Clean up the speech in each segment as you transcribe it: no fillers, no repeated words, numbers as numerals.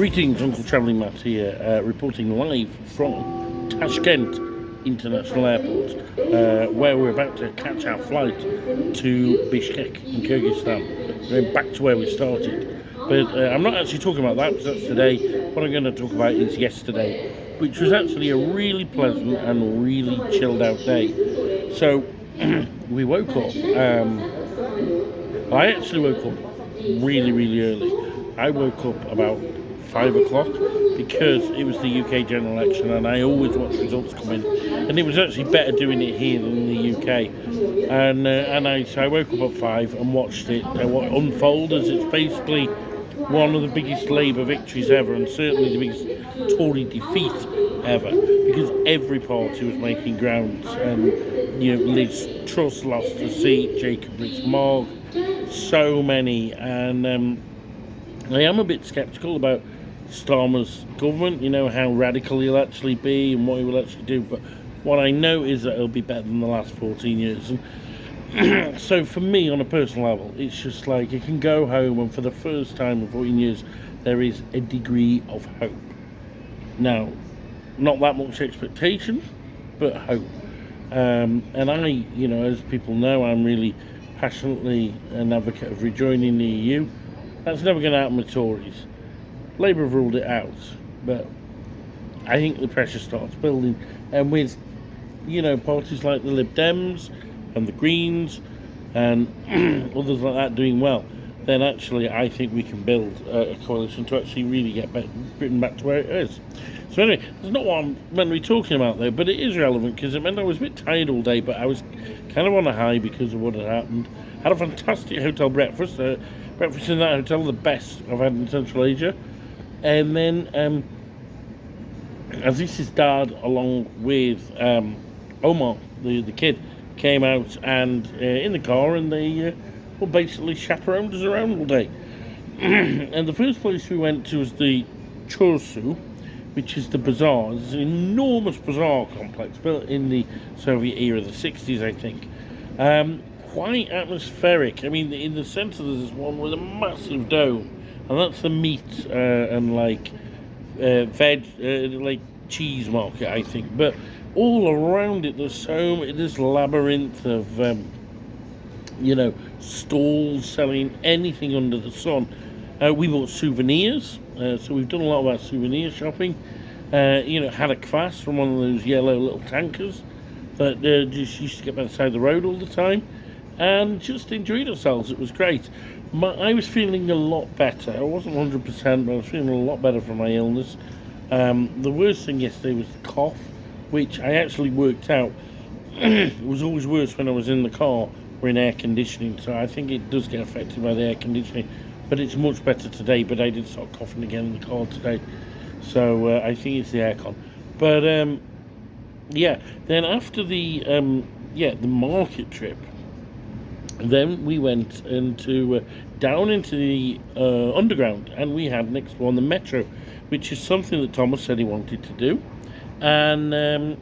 Greetings, Uncle Travelling Matt here, reporting live from Tashkent International Airport, where we're about to catch our flight to Bishkek in Kyrgyzstan, going back to where we started. But I'm not actually talking about that, because that's today. What I'm going to talk about is yesterday, which was actually a really pleasant and really chilled out day. So we woke up. I actually woke up really early. I woke up about 5 o'clock because it was the UK general election, and I always watch results come in, and it was actually better doing it here than in the UK. So I woke up at 5 and watched it unfold, as it's basically one of the biggest Labour victories ever, and certainly the biggest Tory defeat ever, because every party was making ground. Liz Truss lost a seat, Jacob Rees-Mogg, so many, and I am a bit sceptical about Starmer's government, how radical he'll actually be and what he will actually do, but what I know is that it'll be better than the last 14 years. And so for me, on a personal level, it's just like you can go home, and for the first time in 14 years, there is a degree of hope. Now, not that much expectation, but hope. And I, as people know, I'm really passionately an advocate of rejoining the EU. That's never going to happen with Tories. Labour have ruled it out, but I think the pressure starts building, and with parties like the Lib Dems and the Greens and others like that doing well, then actually I think we can build a coalition to actually really get Britain back to where it is. So anyway, that's not what I'm meant to be talking about though, but it is relevant because it meant I was a bit tired all day, but I was kind of on a high because of what had happened. Had a fantastic hotel breakfast. Breakfast in that hotel, the best I've had in Central Asia. And then Aziz's dad, along with Omar, the kid, came out and in the car, and they basically chaperoned us around all day. And the first place we went to was the Chorsu, which is the bazaar. It's an enormous bazaar complex built in the Soviet era, the 60s, I think. Quite atmospheric. I mean, in the centre there's one with a massive dome, and that's the meat and veg, cheese market, I think. But all around it, there's this labyrinth of stalls selling anything under the sun. We bought souvenirs, so we've done a lot of our souvenir shopping. Had a kvass from one of those yellow little tankers that just used to get by the side of the road all the time, and just enjoyed ourselves. It was great. I was feeling a lot better. I wasn't 100%, but I was feeling a lot better from my illness. The worst thing yesterday was the cough, which I actually worked out it was always worse when I was in the car or in air conditioning, so I think it does get affected by the air conditioning, but it's much better today. But I did start coughing again in the car today, so I think it's the aircon. But then after the market trip, then we went down into the underground, and we had next one the metro, which is something that Thomas said he wanted to do. And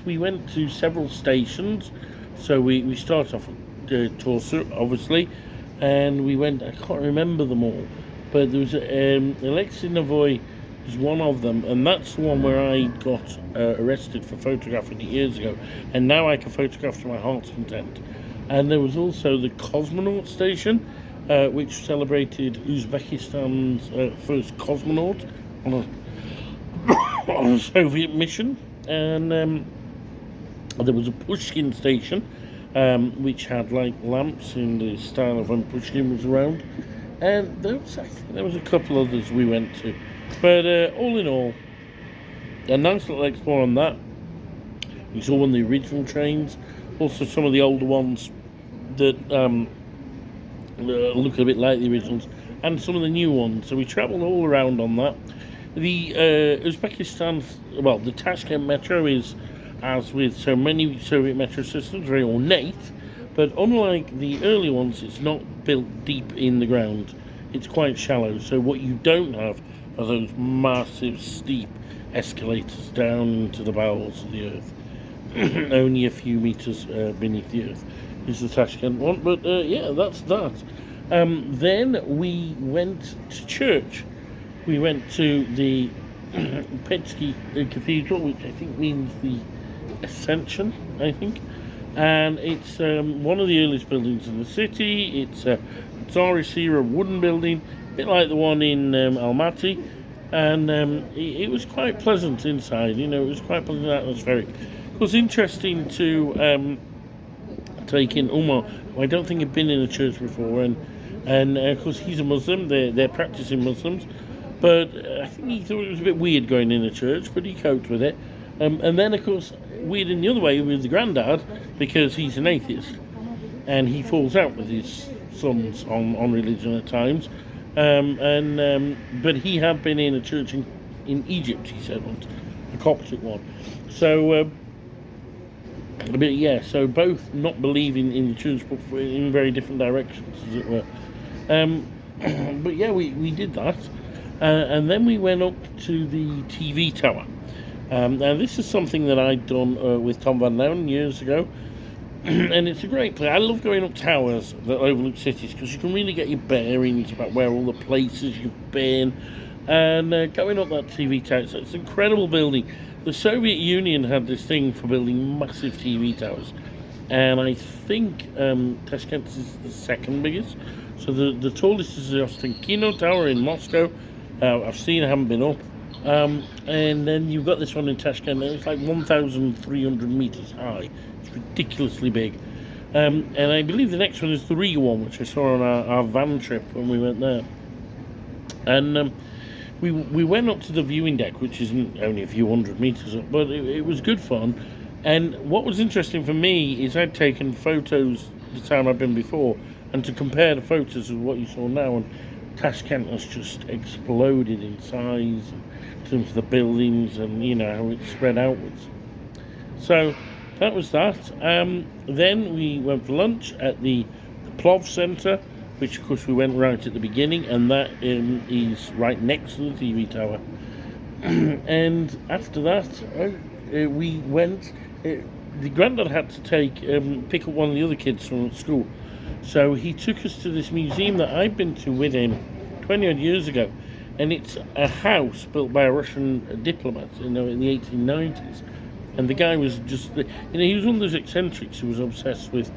we went to several stations. So we started off at Torsu, obviously, and we went, I can't remember them all, but there was Alexei Navoy was one of them, and that's the one where I got arrested for photographing it years ago, and now I can photograph to my heart's content. And there was also the Cosmonaut station, which celebrated Uzbekistan's first cosmonaut on a Soviet mission. And there was a Pushkin station, which had lamps in the style of when Pushkin was around. And I think there was a couple others we went to. But all in all, a nice little explore on that. We saw one of the original trains, also some of the older ones that look a bit like the originals, and some of the new ones. So we travelled all around on that. The the Tashkent metro is, as with so many Soviet metro systems, very ornate, but unlike the early ones, it's not built deep in the ground. It's quite shallow, so what you don't have are those massive steep escalators down into the bowels of the earth. Only a few meters beneath the earth is the Tashkent one, but that's that. Then we went to church, We went to the Petsky Cathedral, which I think means the Ascension, I think. And it's one of the earliest buildings in the city. It's a Tsarist-era wooden building, a bit like the one in Almaty. And it was quite pleasant inside, it was quite pleasant atmospheric. It was interesting to take in Umar, who I don't think had been in a church before, and of course he's a Muslim, they're practicing Muslims, but I think he thought it was a bit weird going in a church, but he coped with it. And then of course, weird in the other way with the granddad, because he's an atheist, and he falls out with his sons on religion at times. But he had been in a church in Egypt, he said once, a Coptic one. So, so both not believing in the church, but in very different directions, as it were. But yeah, we did that, and then we went up to the TV tower. Now this is something that I'd done with Tom Van Louden years ago. And it's a great place. I love going up towers that overlook cities because you can really get your bearings about where all the places you've been. And going up that TV tower, it's an incredible building. The Soviet Union had this thing for building massive TV towers. And I think Tashkent is the second biggest. So the tallest is the Ostankino Tower in Moscow. I've seen, I haven't been up. And then you've got this one in Tashkent, and it's like 1,300 meters high. It's ridiculously big. And I believe the next one is the Riga one, which I saw on our van trip when we went there. And we went up to the viewing deck, which is only a few hundred meters up, but it was good fun. And what was interesting for me is I'd taken photos the time I'd been before, and to compare the photos with what you saw now, and Tashkent has just exploded in size in terms of the buildings and how it's spread outwards. So that was that. Then we went for lunch at the Plov Centre, which of course we went right at the beginning, and that is right next to the TV tower. And after that, we went. The granddad had to pick up one of the other kids from school. So he took us to this museum that I'd been to with him 20 odd years ago, and it's a house built by a Russian diplomat, in the 1890s. And the guy was just, he was one of those eccentrics who was obsessed with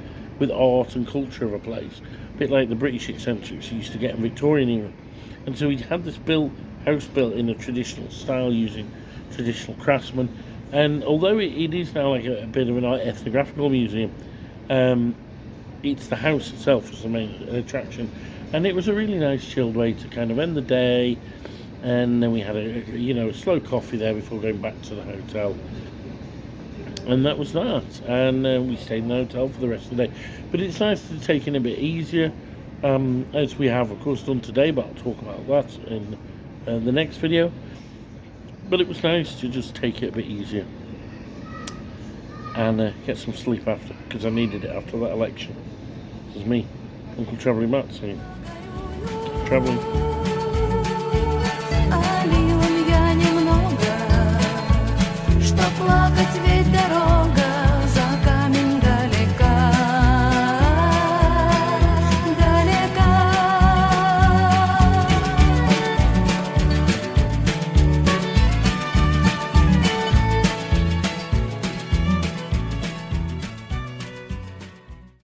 art and culture of a place, a bit like the British eccentrics you used to get in Victorian era. And so he had this house built in a traditional style using traditional craftsmen. And although it is now like a bit of an ethnographical museum, it's the house itself was the main attraction, and it was a really nice chilled way to kind of end the day. And then we had a slow coffee there before going back to the hotel, and that was that. And we stayed in the hotel for the rest of the day. But it's nice to take it a bit easier, as we have of course done today, but I'll talk about that in the next video. But it was nice to just take it a bit easier and get some sleep after, because I needed it after that election. This is me, Uncle Travelling Matt, saying, travelling.